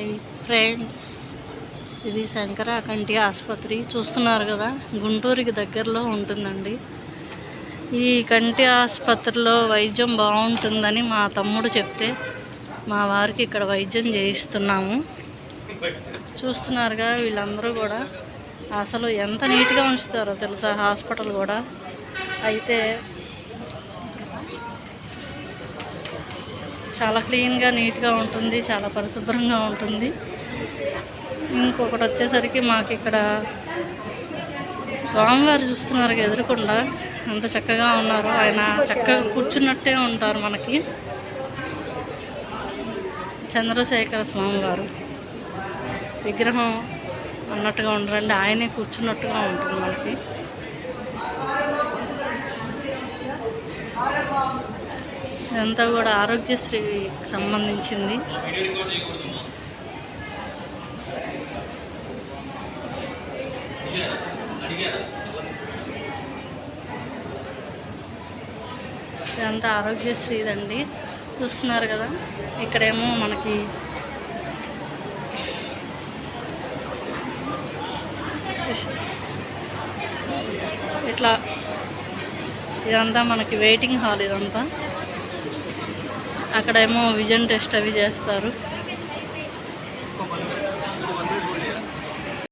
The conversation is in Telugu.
హాయ్ ఫ్రెండ్స్, ఇది శంకర కంటి ఆసుపత్రి చూస్తున్నారు కదా, గుంటూరుకి దగ్గరలో ఉంటుందండి. ఈ కంటి ఆసుపత్రిలో వైద్యం బాగుంటుందని మా తమ్ముడు చెప్తే మా వారికి ఇక్కడ వైద్యం చేయిస్తున్నాము. చూస్తున్నారుగా, వీళ్ళందరూ కూడా అసలు ఎంత నీట్గా ఉంచుతారో తెలుసా హాస్పిటల్ కూడా. అయితే చాలా క్లీన్గా నీట్గా ఉంటుంది, చాలా పరిశుభ్రంగా ఉంటుంది. ఇంకొకటి వచ్చేసరికి మాకు ఇక్కడ స్వామివారు చూస్తున్నారు ఎదురుకుండా ఎంత చక్కగా ఉన్నారు. ఆయన చక్కగా కూర్చున్నట్టే ఉంటారు మనకి. చంద్రశేఖర స్వామివారు విగ్రహం అన్నట్టుగా ఉండరండి, ఆయనే కూర్చున్నట్టుగా ఉంటుంది మనకి. ఇదంతా కూడా ఆరోగ్యశ్రీకి సంబంధించింది. ఇదంతా ఆరోగ్యశ్రీదండి, చూస్తున్నారు కదా. ఇక్కడేమో మనకి ఇట్లా ఇదంతా మనకి వెయిటింగ్ హాల్. ఇదంతా అక్కడేమో విజన్ టెస్ట్ అవి చేస్తారు.